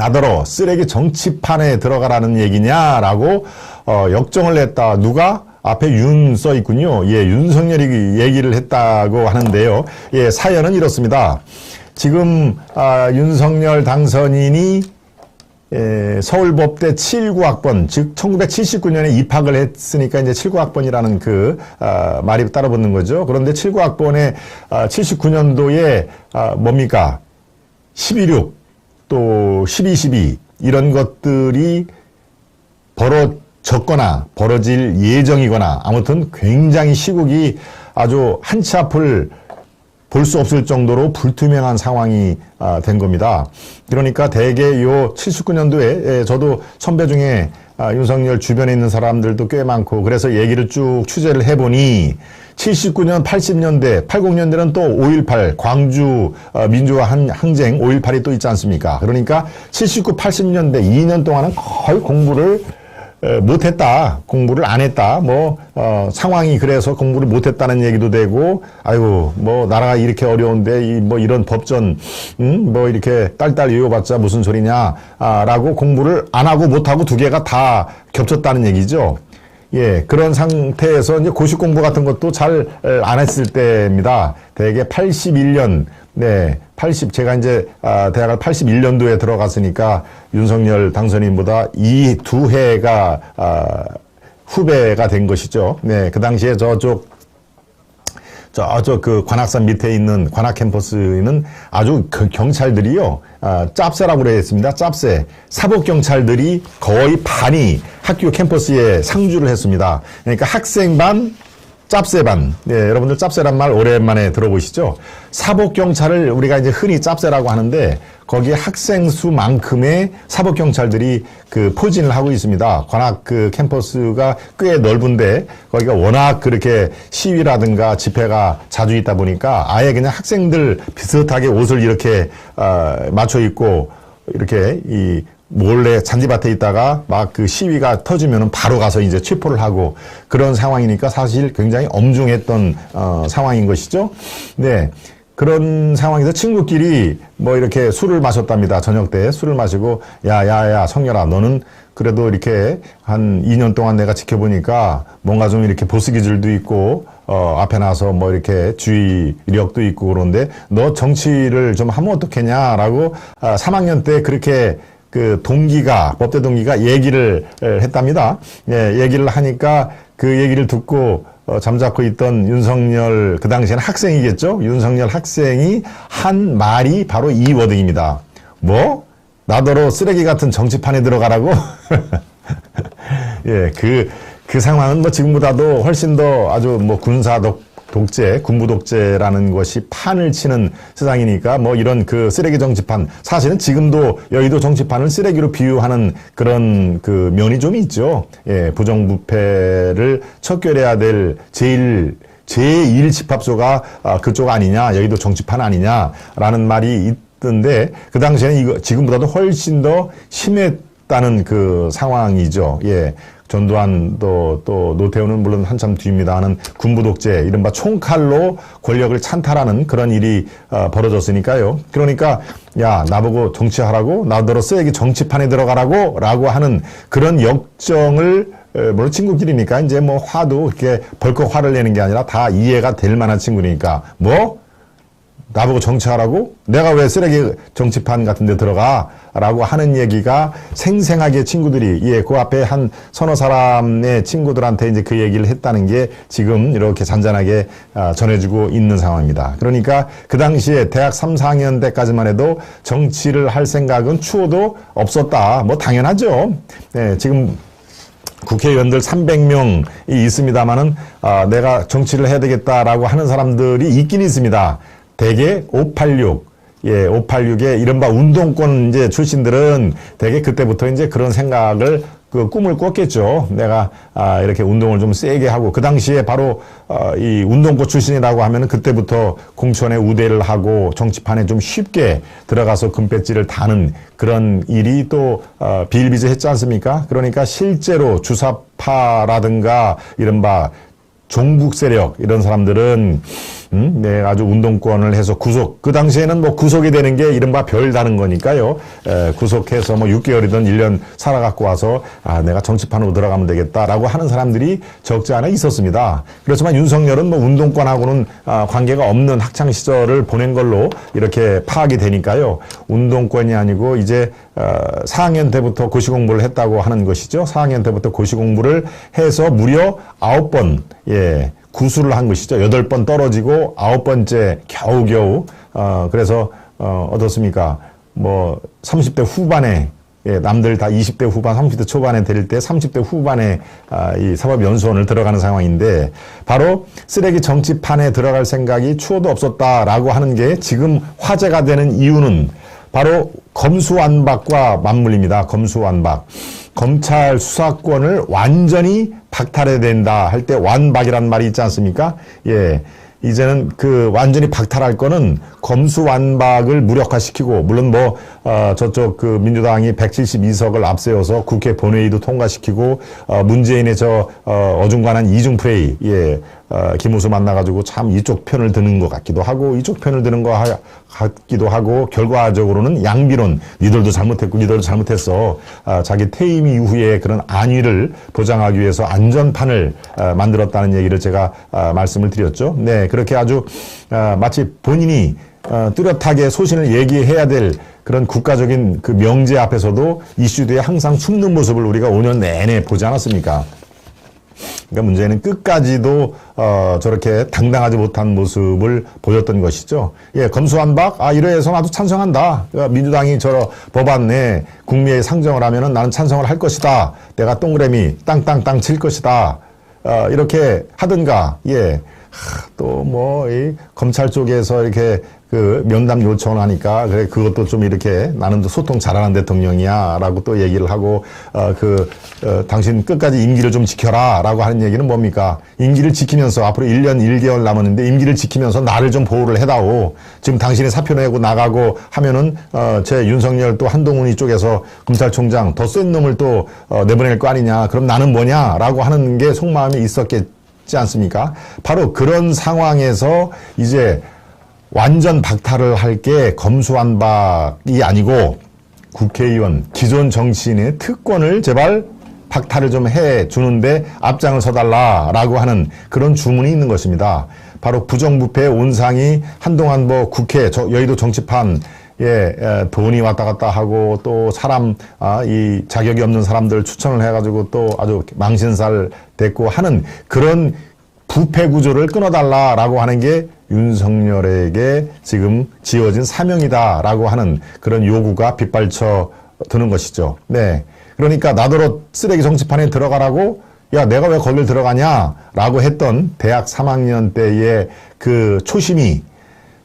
나더러 쓰레기 정치판에 들어가라는 얘기냐라고 역정을 냈다. 누가? 앞에 윤 써 있군요. 예, 윤석열이 얘기를 했다고 하는데요. 예, 사연은 이렇습니다. 지금 윤석열 당선인이 서울법대 79학번, 즉 1979년에 입학을 했으니까 이제 79학번이라는 그 말이 따라 붙는 거죠. 그런데 79학번에 79년도에 뭡니까? 11.6 또 12.12 이런 것들이 벌어졌거나 벌어질 예정이거나 아무튼 굉장히 시국이 아주 한치 앞을 볼 수 없을 정도로 불투명한 상황이 된 겁니다. 그러니까 대개 요 79년도에 저도 선배 중에 윤석열 주변에 있는 사람들도 꽤 많고 그래서 얘기를 쭉 취재를 해보니 79년, 80년대, 80년대는 또 5.18 광주 민주화 항쟁 5.18이 또 있지 않습니까? 그러니까 79, 80년대 2년 동안은 거의 공부를 못했다. 공부를 안 했다. 상황이 그래서 공부를 못했다는 얘기도 되고, 아이고, 나라가 이렇게 어려운데, 이런 법전, 이렇게 딸딸 외워봤자 무슨 소리냐, 라고 공부를 안 하고 못하고 두 개가 다 겹쳤다는 얘기죠. 예, 그런 상태에서 이제 고시 공부 같은 것도 잘 안 했을 때입니다. 대개 81년, 네, 제가 이제, 대학을 81년도에 들어갔으니까 윤석열 당선인보다 이 두 해가, 후배가 된 것이죠. 네, 그 당시에 저쪽 그 관악산 밑에 있는 관악 캠퍼스는 아주 그 경찰들이요, 짭새라고 그랬습니다. 짭새. 사법 경찰들이 거의 반이 학교 캠퍼스에 상주를 했습니다. 그러니까 학생 반, 짭새반. 네, 여러분들 짭새란 말 오랜만에 들어보시죠? 사법경찰을 우리가 이제 흔히 짭새라고 하는데, 거기에 학생 수만큼의 사법경찰들이 그 포진을 하고 있습니다. 관악 그 캠퍼스가 꽤 넓은데, 거기가 워낙 그렇게 시위라든가 집회가 자주 있다 보니까, 아예 그냥 학생들 비슷하게 옷을 이렇게, 맞춰 입고, 이렇게 몰래 잔디밭에 있다가 막 그 시위가 터지면은 바로 가서 이제 체포를 하고 그런 상황이니까 사실 굉장히 엄중했던 상황인 것이죠. 네. 그런 상황에서 친구끼리 이렇게 술을 마셨답니다. 저녁 때 술을 마시고 야 성렬아 너는 그래도 이렇게 한 2년 동안 내가 지켜보니까 뭔가 좀 이렇게 보스기질도 있고 앞에 나서 이렇게 주의력도 있고 그런데 너 정치를 좀 하면 어떻겠냐라고 3학년 때 그렇게 그 법대 동기가 얘기를 했답니다. 예, 얘기를 하니까 그 얘기를 듣고 잠자코 있던 윤석열, 그 당시에는 학생이겠죠? 윤석열 학생이 한 말이 바로 이 워딩입니다. 나더러 쓰레기 같은 정치판에 들어가라고? 예, 그 상황은 지금보다도 훨씬 더 아주 군사 독재, 군부 독재라는 것이 판을 치는 세상이니까 이런 그 쓰레기 정치판, 사실은 지금도 여의도 정치판을 쓰레기로 비유하는 그런 그 면이 좀 있죠. 예, 부정부패를 척결해야 될 제1 집합소가 그쪽 아니냐, 여의도 정치판 아니냐라는 말이 있던데, 그 당시에는 지금보다도 훨씬 더 심했다는 그 상황이죠. 예. 전두환도 또 노태우는 물론 한참 뒤입니다 하는 군부 독재, 이른바 총칼로 권력을 찬탈하는 그런 일이 벌어졌으니까요. 그러니까 야 나보고 정치하라고, 나더러 쓰레기 정치판에 들어가라고 라고 하는 그런 역정을 물론 친구끼리니까 이제 화도 이렇게 벌컥 화를 내는 게 아니라 다 이해가 될 만한 친구니까 나보고 정치하라고? 내가 왜 쓰레기 정치판 같은 데 들어가? 라고 하는 얘기가 생생하게 친구들이, 그 앞에 한 서너 사람의 친구들한테 이제 그 얘기를 했다는 게 지금 이렇게 잔잔하게 전해주고 있는 상황입니다. 그러니까 그 당시에 대학 3, 4학년 때까지만 해도 정치를 할 생각은 추호도 없었다. 당연하죠. 네, 지금 국회의원들 300명이 있습니다만은, 내가 정치를 해야 되겠다라고 하는 사람들이 있긴 있습니다. 대개 586, 586의 이른바 운동권 이제 출신들은 대개 그때부터 이제 그런 생각을 꿈을 꿨겠죠. 내가 이렇게 운동을 좀 세게 하고, 그 당시에 바로 이 운동권 출신이라고 하면은 그때부터 공천에 우대를 하고 정치판에 좀 쉽게 들어가서 금배지를 다는 그런 일이 또 비일비재했지 않습니까? 그러니까 실제로 주사파라든가 이른바 종북 세력 이런 사람들은 네, 아주 운동권을 해서 그 당시에는 뭐 구속이 되는 게 이른바 별다른 거니까요. 구속해서 뭐 6개월이든 1년 살아갖고 와서, 내가 정치판으로 들어가면 되겠다라고 하는 사람들이 적지 않아 있었습니다. 그렇지만 윤석열은 뭐 운동권하고는 관계가 없는 학창 시절을 보낸 걸로 이렇게 파악이 되니까요. 운동권이 아니고 이제 4학년 때부터 고시 공부를 했다고 하는 것이죠. 4학년 때부터 고시 공부를 해서 무려 9번, 구수를 한 것이죠. 8번 떨어지고 9번째 겨우겨우, 그래서, 어떻습니까? 뭐, 30대 후반에, 남들 다 20대 후반, 30대 초반에 될 때 30대 후반에, 이 사법연수원을 들어가는 상황인데, 바로 쓰레기 정치판에 들어갈 생각이 추호도 없었다라고 하는 게 지금 화제가 되는 이유는 바로 검수완박과 맞물립니다. 검수완박. 검찰 수사권을 완전히 박탈해야 된다 할 때 완박이란 말이 있지 않습니까? 이제는 그 완전히 박탈할 거는 검수완박을 무력화시키고, 물론 뭐 저쪽 그 민주당이 172석을 앞세워서 국회 본회의도 통과시키고, 문재인의 어중간한 이중프레이, 김우수 만나가지고 참 이쪽 편을 드는 것 같기도 하고 이쪽 편을 드는 것 같기도 하고, 결과적으로는 양비론, 니들도 잘못했고 니들도 잘못했어, 자기 퇴임 이후에 그런 안위를 보장하기 위해서 안전판을 만들었다는 얘기를 제가 말씀을 드렸죠. 네, 그렇게 아주 마치 본인이 뚜렷하게 소신을 얘기해야 될 그런 국가적인 그 명제 앞에서도 이슈들이 항상 숨는 모습을 우리가 5년 내내 보지 않았습니까? 그러니까 문제는 끝까지도 저렇게 당당하지 못한 모습을 보였던 것이죠. 검수완박, 이래서 나도 찬성한다. 그러니까 민주당이 저 법안 내 국미에 상정을 하면은 나는 찬성을 할 것이다. 내가 동그라미 땅땅땅 칠 것이다. 이렇게 하든가, 또 뭐 이 검찰 쪽에서 이렇게 그 면담 요청을 하니까, 그래 그것도 좀 이렇게 나는 소통 잘하는 대통령이야라고 또 얘기를 하고, 당신 끝까지 임기를 좀 지켜라라고 하는 얘기는 뭡니까? 임기를 지키면서 앞으로 1년 1개월 남았는데 임기를 지키면서 나를 좀 보호를 해다오. 지금 당신이 사표 내고 나가고 하면은 제 윤석열 또 한동훈 이쪽에서 검찰총장 더 센 놈을 또 내보낼 거 아니냐? 그럼 나는 뭐냐라고 하는 게 속마음이 있었겠지 않습니까? 바로 그런 상황에서 이제 완전 박탈을 할 게 검수완박이 아니고 국회의원, 기존 정치인의 특권을 제발 박탈을 좀 해주는데 앞장을 서달라라고 하는 그런 주문이 있는 것입니다. 바로 부정부패의 온상이 한동안 뭐 국회, 여의도 정치판, 돈이 왔다 갔다 하고 또 사람, 이 자격이 없는 사람들 추천을 해가지고 또 아주 망신살 됐고 하는 그런 부패 구조를 끊어달라라고 하는 게 윤석열에게 지금 지어진 사명이다라고 하는 그런 요구가 빗발쳐 드는 것이죠. 네. 그러니까 나더러 쓰레기 정치판에 들어가라고, 야, 내가 왜 거길 들어가냐라고 했던 대학 3학년 때의 그 초심이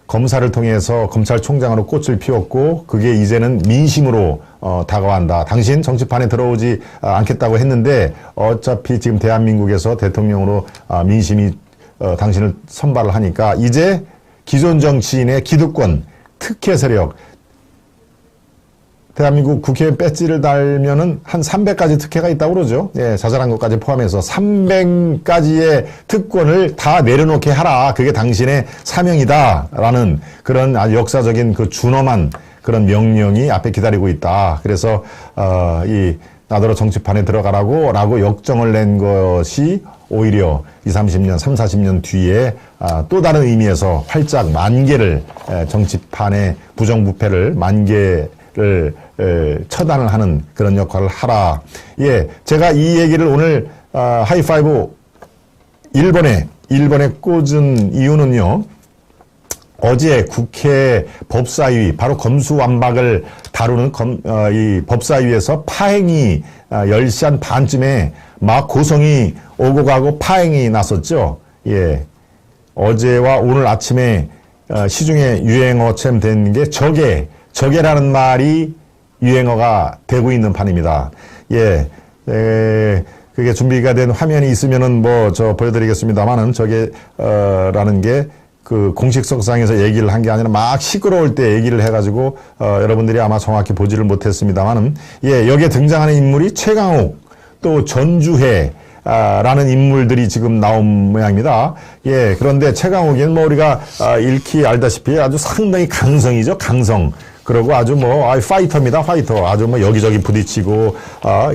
검사를 통해서 검찰총장으로 꽃을 피웠고, 그게 이제는 민심으로 다가간다. 당신 정치판에 들어오지 않겠다고 했는데 어차피 지금 대한민국에서 대통령으로 민심이 당신을 선발을 하니까 이제 기존 정치인의 기득권, 특혜 세력, 대한민국 국회에 배지를 달면은 한 300가지 특혜가 있다고 그러죠. 자잘한 것까지 포함해서 300가지의 특권을 다 내려놓게 하라. 그게 당신의 사명이다라는 그런 아주 역사적인 그 준엄한 그런 명령이 앞에 기다리고 있다. 그래서 이 나더러 정치판에 들어가라고 역정을 낸 것이 오히려 30년, 40년 뒤에 또 다른 의미에서 활짝 만개를, 정치판의 부정부패를 만개를 처단을 하는 그런 역할을 하라. 제가 이 얘기를 오늘 하이파이브 1번에 꽂은 이유는요. 어제 국회 법사위, 바로 검수완박을 다루는 이 법사위에서 파행이 10시 한 반쯤에 막 고성이 오고 가고 파행이 났었죠. 어제와 오늘 아침에 시중에 유행어처럼 된 게 저게라는 말이 유행어가 되고 있는 판입니다. 그게 준비가 된 화면이 있으면은 보여드리겠습니다만은 저게라는 게 그 공식석상에서 얘기를 한 게 아니라 막 시끄러울 때 얘기를 해가지고 여러분들이 아마 정확히 보지를 못했습니다만은 여기에 등장하는 인물이 최강욱, 또 전주혜, 라는 인물들이 지금 나온 모양입니다. 예, 그런데 최강욱이는 뭐 우리가 읽히 알다시피 아주 상당히 강성이죠, 강성. 그리고 아주 뭐, 파이터입니다, 파이터. 아주 뭐 여기저기 부딪히고,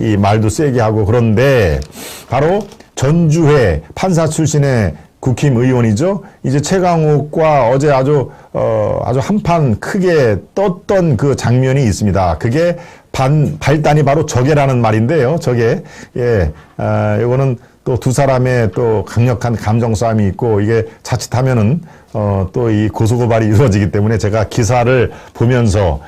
이 말도 세게 하고, 그런데, 바로 전주회 판사 출신의 국힘 의원이죠. 이제 최강욱과 어제 아주 한판 크게 떴던 그 장면이 있습니다. 그게 발단이 바로 적애라는 말인데요. 적애. 예, 이거는 또 두 사람의 또 강력한 감정 싸움이 있고, 이게 자칫하면은 또 이 고소고발이 이루어지기 때문에 제가 기사를 보면서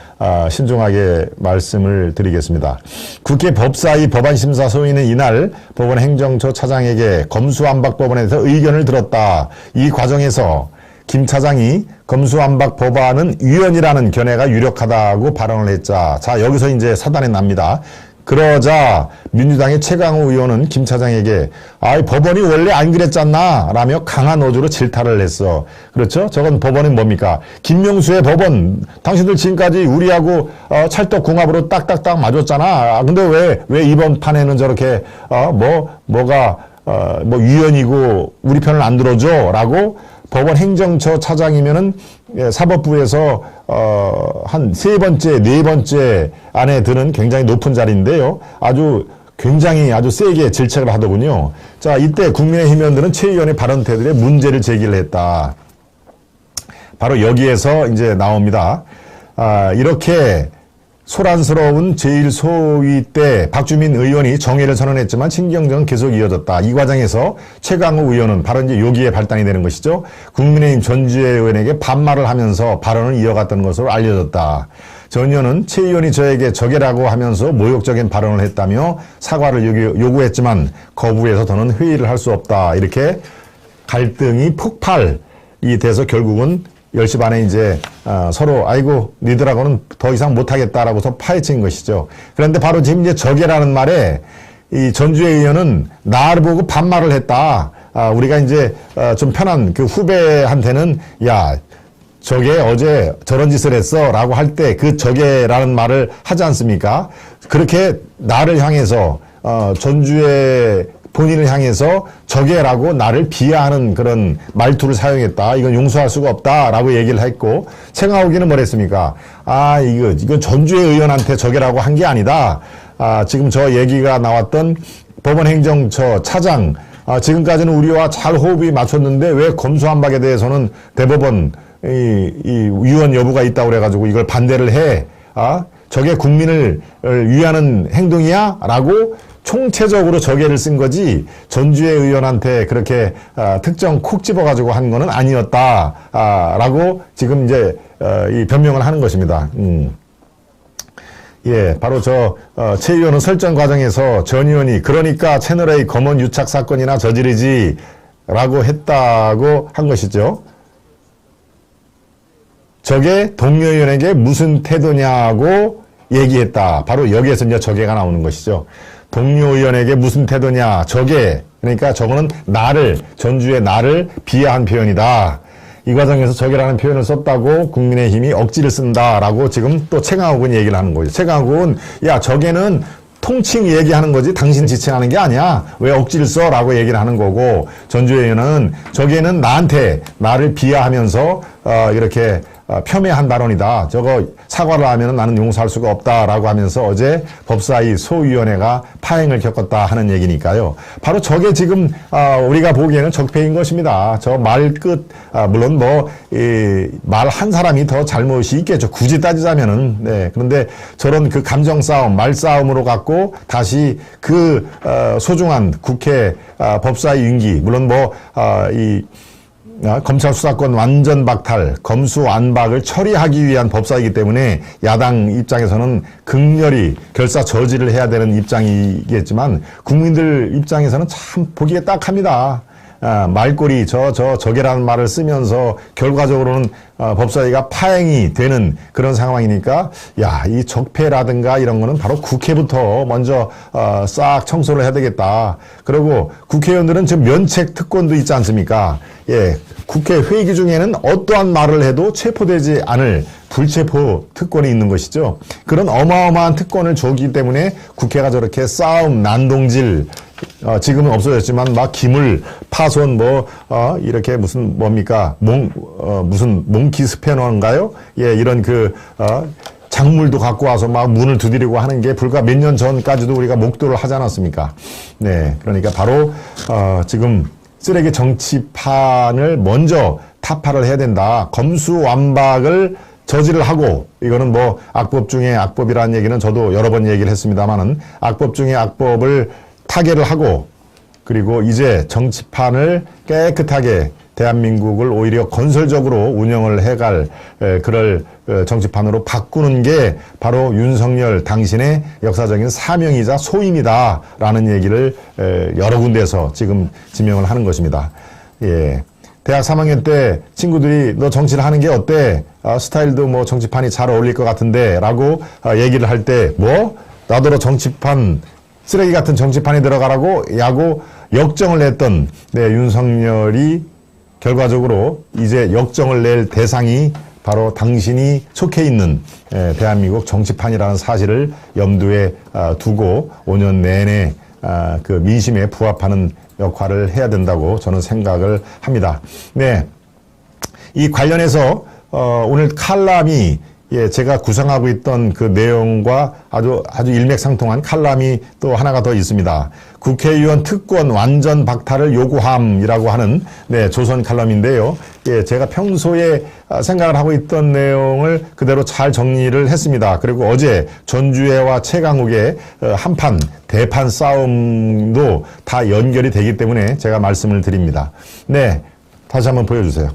신중하게 말씀을 드리겠습니다. 국회 법사위 법안심사 소위는 이날 법원 행정처 차장에게 검수완박법안에 대해서 의견을 들었다. 이 과정에서 김 차장이 검수완박 법안은 위헌이라는 견해가 유력하다고 발언을 했자, 자, 여기서 이제 사단이 납니다. 그러자 민주당의 최강욱 의원은 김 차장에게 법원이 원래 안 그랬잖아 라며 강한 어조로 질타를 했어. 그렇죠? 저건 법원이 뭡니까? 김명수의 법원, 당신들 지금까지 우리하고 찰떡궁합으로 딱딱딱 맞았잖아. 근데 왜 이번 판에는 저렇게 뭐가 위헌이고 우리 편을 안 들어줘 라고 법원 행정처 차장이면은 사법부에서 한 세 번째, 네 번째 안에 드는 굉장히 높은 자리인데요. 굉장히 아주 세게 질책을 하더군요. 자, 이때 국민의힘 의원들은 최 의원의 발언 태도에 문제를 제기를 했다. 바로 여기에서 이제 나옵니다. 이렇게 소란스러운 제1소위 때 박주민 의원이 정의를 선언했지만 신경전은 계속 이어졌다. 이 과정에서 최강욱 의원은 바로 이제 여기에 발단이 되는 것이죠. 국민의힘 전주의 의원에게 반말을 하면서 발언을 이어갔던 것으로 알려졌다. 전 의원은 최 의원이 저에게 적애라고 하면서 모욕적인 발언을 했다며 사과를 요구했지만 거부해서 더는 회의를 할 수 없다. 이렇게 갈등이 폭발이 돼서 결국은 10시 반에 이제 서로 니들하고는 더 이상 못하겠다라고서 파헤친 것이죠. 그런데 바로 지금 이제 적애라는 말에 이 전주의 의원은 나를 보고 반말을 했다. 우리가 이제 좀 편한 그 후배한테는 야, 적애 어제 저런 짓을 했어 라고 할 때 그 적애라는 말을 하지 않습니까? 그렇게 나를 향해서 전주의 본인을 향해서 적애라고 나를 비하하는 그런 말투를 사용했다. 이건 용서할 수가 없다라고 얘기를 했고, 최강욱이는 뭐랬습니까? 이건 전주의 의원한테 적애라고 한 게 아니다. 지금 저 얘기가 나왔던 법원 행정처 차장, 지금까지는 우리와 잘 호흡이 맞췄는데 왜 검수완박에 대해서는 대법원 이 위헌 여부가 있다고 그래가지고 이걸 반대를 해? 저게 국민을 위하는 행동이야? 라고 총체적으로 적애를 쓴 거지 전주의 의원한테 그렇게 특정 콕 집어가지고 한 거는 아니었다. 라고 지금 이제 이 변명을 하는 것입니다. 예, 바로 최 의원은 설전 과정에서 전 의원이 그러니까 채널A 검언 유착 사건이나 저지르지 라고 했다고 한 것이죠. 저게 동료 의원에게 무슨 태도냐고 얘기했다. 바로 여기에서 이제 적애가 나오는 것이죠. 동료 의원에게 무슨 태도냐, 적애. 그러니까 저거는 전주의 나를 비하한 표현이다. 이 과정에서 적애라는 표현을 썼다고 국민의힘이 억지를 쓴다라고 지금 또 최강욱은 얘기를 하는 거죠. 최강욱은 야, 적애는 통칭 얘기하는 거지 당신 지칭하는 게 아니야. 왜 억지를 써? 라고 얘기를 하는 거고, 전주의 의원은 적애는 나를 비하하면서 이렇게 폄훼한 발언이다. 저거 사과를 하면 나는 용서할 수가 없다라고 하면서 어제 법사위 소위원회가 파행을 겪었다 하는 얘기니까요. 바로 저게 지금 우리가 보기에는 적폐인 것입니다. 저 말끝 물론 말 한 사람이 더 잘못이 있겠죠. 굳이 따지자면은. 네. 그런데 저런 그 감정 싸움, 말 싸움으로 갖고 다시 그 소중한 국회 법사위 임기, 물론 검찰 수사권 완전 박탈, 검수완박을 처리하기 위한 법사이기 때문에 야당 입장에서는 극렬히 결사 저지를 해야 되는 입장이겠지만 국민들 입장에서는 참 보기에 딱합니다. 말꼬리, 적애라는 말을 쓰면서 결과적으로는 법사위가 파행이 되는 그런 상황이니까 야, 이 적폐라든가 이런 거는 바로 국회부터 먼저 싹 청소를 해야 되겠다. 그리고 국회의원들은 지금 면책 특권도 있지 않습니까? 예, 국회 회기 중에는 어떠한 말을 해도 체포되지 않을 불체포 특권이 있는 것이죠. 그런 어마어마한 특권을 줬기 때문에 국회가 저렇게 싸움, 난동질, 지금은 없어졌지만 막 기물, 파손, 이렇게 무슨 뭡니까? 무슨 몽키 스패너인가요? 예, 이런 작물도 갖고 와서 막 문을 두드리고 하는 게 불과 몇 년 전까지도 우리가 목도를 하지 않았습니까? 네, 그러니까 바로 지금 쓰레기 정치판을 먼저 타파를 해야 된다. 검수완박을 저지를 하고, 이거는 악법 중에 악법이라는 얘기는 저도 여러 번 얘기를 했습니다만은, 악법 중에 악법을 타개를 하고, 그리고 이제 정치판을 깨끗하게 대한민국을 오히려 건설적으로 운영을 해갈 그럴 정치판으로 바꾸는 게 바로 윤석열 당신의 역사적인 사명이자 소임이다라는 얘기를 여러 군데에서 지금 지명을 하는 것입니다. 예. 대학 3학년 때 친구들이 너 정치를 하는 게 어때? 스타일도 정치판이 잘 어울릴 것 같은데 라고 얘기를 할 때 나더러 정치판 쓰레기 같은 정치판에 들어가라고 역정을 냈던 윤석열이 결과적으로 이제 역정을 낼 대상이 바로 당신이 속해 있는 대한민국 정치판이라는 사실을 염두에 두고 5년 내내 그 민심에 부합하는 역할을 해야 된다고 저는 생각을 합니다. 네. 이 관련해서 오늘 칼럼이 제가 구상하고 있던 그 내용과 아주 일맥상통한 칼럼이 또 하나가 더 있습니다. 국회의원 특권 완전 박탈을 요구함이라고 하는 조선 칼럼인데요. 제가 평소에 생각을 하고 있던 내용을 그대로 잘 정리를 했습니다. 그리고 어제 전주회와 최강욱의 한판 대판 싸움도 다 연결이 되기 때문에 제가 말씀을 드립니다. 네, 다시 한번 보여주세요.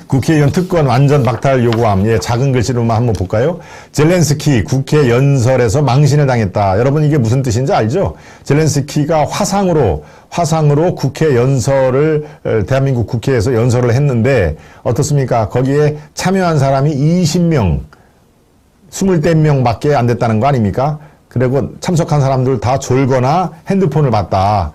국회의원 특권 완전 박탈 요구함. 작은 글씨로만 한번 볼까요? 젤렌스키 국회 연설에서 망신을 당했다. 여러분 이게 무슨 뜻인지 알죠? 젤렌스키가 화상으로 국회 연설을 대한민국 국회에서 연설을 했는데 어떻습니까? 거기에 참여한 사람이 20명, 20명밖에 안 됐다는 거 아닙니까? 그리고 참석한 사람들 다 졸거나 핸드폰을 봤다.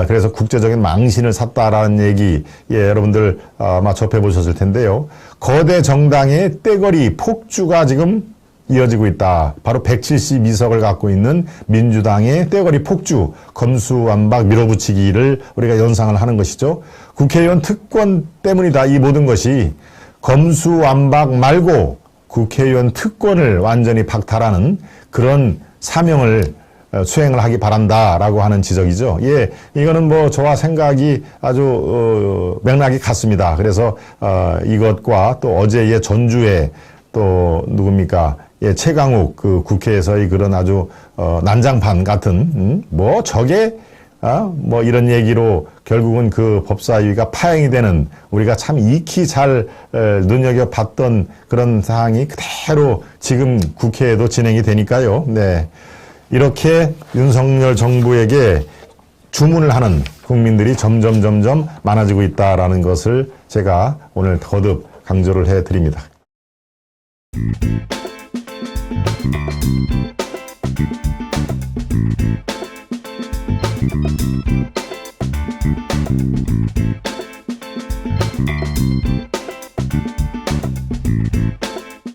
그래서 국제적인 망신을 샀다라는 얘기, 여러분들 아마 접해보셨을 텐데요. 거대 정당의 떼거리 폭주가 지금 이어지고 있다. 바로 172석을 갖고 있는 민주당의 떼거리 폭주, 검수완박 밀어붙이기를 우리가 연상을 하는 것이죠. 국회의원 특권 때문이다. 이 모든 것이 검수완박 말고 국회의원 특권을 완전히 박탈하는 그런 사명을 수행을 하기 바란다라고 하는 지적이죠. 이거는 저와 생각이 아주 맥락이 같습니다. 그래서 이것과 또 어제의 전주에 또 누굽니까? 최강욱 그 국회에서의 그런 아주 난장판 같은 저게 이런 얘기로 결국은 그 법사위가 파행이 되는 우리가 참 익히 잘 눈여겨봤던 그런 사항이 그대로 지금 국회에도 진행이 되니까요. 네. 이렇게 윤석열 정부에게 주문을 하는 국민들이 점점 많아지고 있다라는 것을 제가 오늘 거듭 강조를 해드립니다.